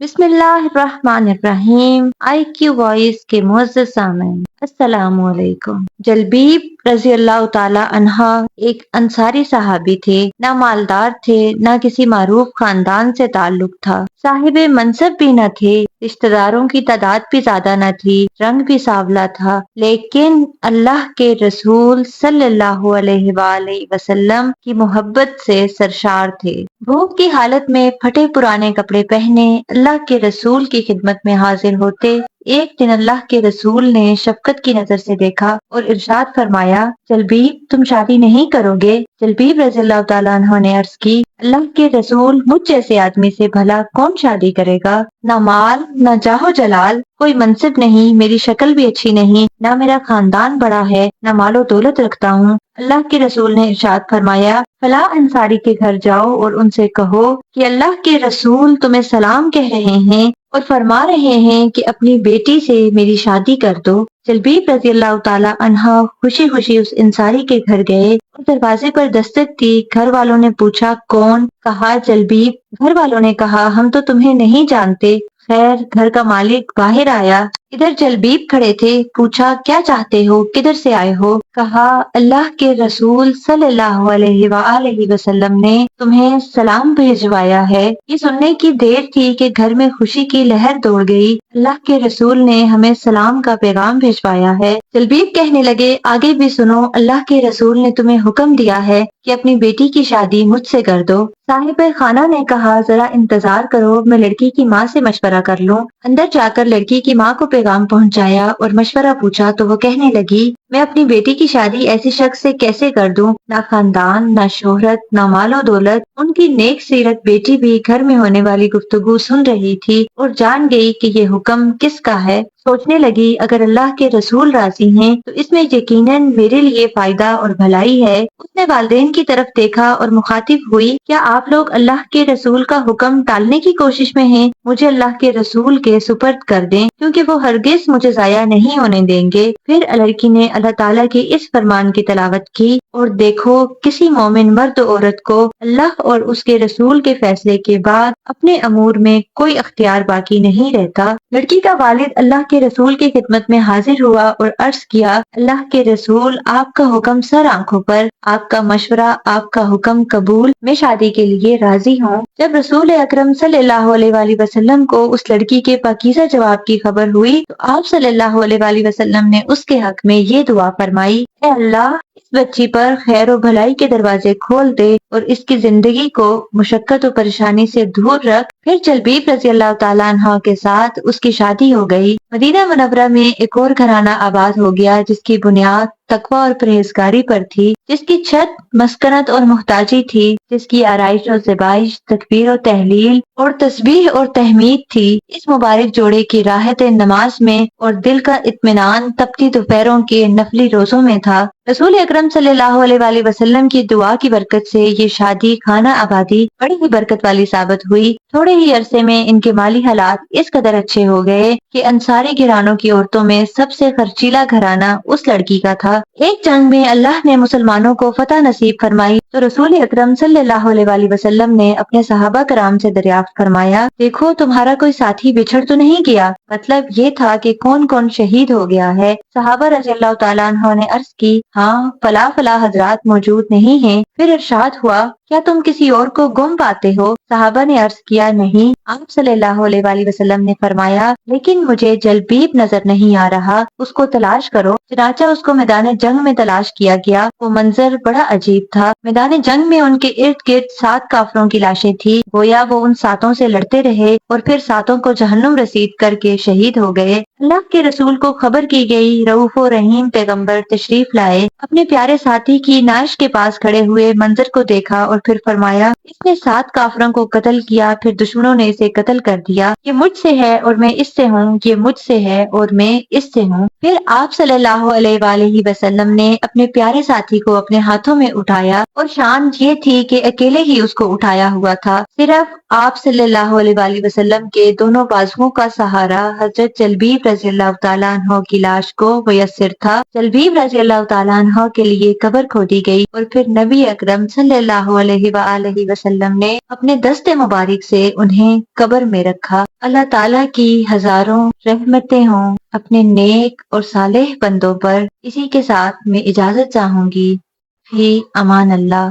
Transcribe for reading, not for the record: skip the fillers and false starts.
बिस्मिल्लाहिर्रहमानिर्रहीम। IQ voice के मुअज़्ज़ज़ सामीन, अस्सलामु अलैकुम। जलबीब रज़ी अल्लाह ताला अन्हा एक अंसारी सहाबी थे। ना मालदार थे, ना किसी मारूफ खानदान से ताल्लुक था। साहिबे मनसब भी न थे, रिश्तेदारों की तादाद भी ज्यादा न थी, रंग भी सांवला था। लेकिन अल्लाह के रसूल सल्लल्लाहु अलैहि वसल्लम की मोहब्बत से सरशार थे। भूख की हालत में फटे पुराने कपड़े पहने अल्लाह के रसूल की खिदमत में हाजिर होते। एक दिन अल्लाह के रसूल ने शफकत की नजर से देखा और इरशाद फरमाया, जलबीब तुम शादी नहीं करोगे? जलबीब रज़ियल्लाहु ताला अन्हु ने अर्ज की, अल्लाह के रसूल मुझ जैसे आदमी से भला कौन शादी करेगा? ना माल, ना जाहो जलाल, कोई मनसिब नहीं, मेरी शक्ल भी अच्छी नहीं, ना मेरा खानदान बड़ा है, ना मालो दौलत रखता हूँ। अल्लाह के रसूल ने इरशाद फरमाया, फला अंसारी के घर जाओ और उनसे कहो कि अल्लाह के रसूल तुम्हें सलाम कह रहे हैं और फरमा रहे हैं कि अपनी बेटी से मेरी शादी कर दो। जलबीब रज़ी अल्लाह ताला अन्हा खुशी खुशी उस इंसारी के घर गए और दरवाजे पर दस्तक दी। घर वालों ने पूछा, कौन? कहा, जलबीब। घर वालों ने कहा, हम तो तुम्हें नहीं जानते। खैर, घर का मालिक बाहर आया। इधर जलबीब खड़े थे। पूछा, क्या चाहते हो? किधर से आए हो? कहा, अल्लाह के रसूल सल्लल्लाहु अलैहि वसल्लम ने तुम्हें सलाम भिजवाया है। ये सुनने की देर थी कि घर में खुशी की लहर दौड़ गई। अल्लाह के रसूल ने हमें सलाम का पैगाम भिजवाया है। जलबीब कहने लगे, आगे भी सुनो, अल्लाह के रसूल ने तुम्हें हुक्म दिया है कि अपनी बेटी की शादी मुझसे कर दो। साहिब खाना ने कहा, जरा इंतजार करो, मैं लड़की की माँ से मशवरा कर लूं। अंदर जाकर लड़की की माँ को पैगाम पहुंचाया और मशवरा पूछा तो वो कहने लगी, मैं अपनी बेटी की शादी ऐसे शख्स से कैसे कर दूं? ना खानदान, ना शोहरत, ना मालो दौलत। उनकी नेक सीरत बेटी भी घर में होने वाली गुफ्तगू सुन रही थी और जान गई कि ये हुक्म किसका है। सोचने लगी, अगर अल्लाह के रसूल राजी हैं तो इसमें यकीनन मेरे लिए फायदा और भलाई है। उसने वालिदैन की तरफ देखा और मुखातिब हुई, क्या आप लोग अल्लाह के रसूल का हुक्म टालने की कोशिश में हैं? मुझे अल्लाह के रसूल के सुपर्द कर दें, क्योंकि वो हरगिज मुझे जाया नहीं होने देंगे। फिर लड़की ने अल्लाह ताला के इस फरमान की तलावत की, और देखो, किसी मोमिन मर्द औरत को अल्लाह और उसके रसूल के फैसले के बाद अपने अमूर में कोई अख्तियार बाकी नहीं रहता। लड़की का वालिद अल्लाह के रसूल की खिदमत में हाजिर हुआ और अर्ज किया, अल्लाह के रसूल, आपका हुक्म सर आंखों पर, आपका मशवरा, आपका हुक्म कबूल, मैं शादी के लिए राजी हूँ। जब रसूल अकरम सल्लल्लाहु अलैहि वसल्लम को उस लड़की के पाकीज़ा जवाब की खबर हुई तो आप सल्लल्लाहु अलैहि वसल्लम ने उसके हक में ये दुआ फरमाई, ऐ अल्लाह, इस बच्ची पर खैर और भलाई के दरवाजे खोल दे और इसकी जिंदगी को मुशक्कत और परेशानी से दूर रख। फिर जलबीब रज़ी अल्लाह ताला अन्हा के साथ उसकी शादी हो गई। मदीना मुनव्वरा में एक और घराना आबाद हो गया, जिसकी बुनियाद तकवा और परहेजगारी पर थी, जिसकी छत मस्कनत और मुहताजी थी, जिसकी आराइश और ज़बाइश तकबीर और तहलील और तस्बीह और तहमीद थी। इस मुबारक जोड़े की राहत नमाज में और दिल का इत्मीनान तपती दोपहरों के नफली रोजों में था। रसूल अकरम सल्लल्लाहु अलैहि वसल्लम की दुआ की बरकत से ये शादी खाना आबादी बड़ी ही बरकत वाली साबित हुई। थोड़े ही अरसे में इनके माली हालात इस कदर अच्छे हो गए कि अंसारी घरानों की औरतों में सबसे खर्चीला घराना उस लड़की का था। एक जंग में अल्लाह ने मुसलमानों को फतह नसीब फरमाई तो रसूल अकरम सल्लल्लाहु अलैहि वसल्लम ने अपने सहाबा कराम से दरियाफ्त फरमाया, देखो, तुम्हारा कोई साथी बिछड़ तो नहीं गया? मतलब ये था कि कौन कौन शहीद हो गया है। सहाबा रज़ियल्लाहु ताला अन्हु ने अर्ज की, हाँ, फला फला हजरात मौजूद नहीं हैं। फिर इरशाद हुआ, क्या तुम किसी और को गुम पाते हो? सहाबा ने अर्ज किया, नहीं। आप सल्लल्लाहु अलैहि वसल्लम ने फरमाया, लेकिन मुझे जलबीब नजर नहीं आ रहा, उसको तलाश करो। चनाचा उसको मैदान जंग में तलाश किया गया। वो मंजर बड़ा अजीब था। मैदान जंग में उनके इर्द गिर्द 7 काफरों की लाशें थी। गोया वो उन 7 से लड़ते रहे और फिर 7 को जहन्नुम रसीद करके शहीद हो गए। अल्लाह के रसूल को खबर की गई। रऊफ और रहीम पैगम्बर तशरीफ लाए। अपने प्यारे साथी की नाश के पास खड़े हुए मंजर को देखा और फिर फरमाया, इसने 7 काफरों को कत्ल किया, फिर दुश्मनों ने इसे कत्ल कर दिया। ये मुझसे है और मैं इससे हूँ, ये मुझसे है और मैं इससे हूँ। फिर आप सल्लल्लाहु अलैहि वसल्लम ने अपने प्यारे साथी को अपने हाथों में उठाया और शान ये थी कि अकेले ही उसको उठाया हुआ था। सिर्फ आप सल्लल्लाहु अलैहि वसल्लम के दोनों बाजुओं का सहारा हजरत जलबीब रज़ियल्लाहु ताला अन्हो की लाश को मुयस्सर था। जलबीब रज़ियल्लाहु ताला अन्हो के लिए कब्र खोदी गई और फिर नबी अकरम सल्लल्लाहु علیہ وآلہ وسلم نے اپنے دست مبارک سے انہیں قبر میں رکھا۔ اللہ تعالیٰ کی ہزاروں رحمتیں ہوں اپنے نیک اور صالح بندوں پر۔ اسی کے ساتھ میں اجازت چاہوں گی، فی امان اللہ۔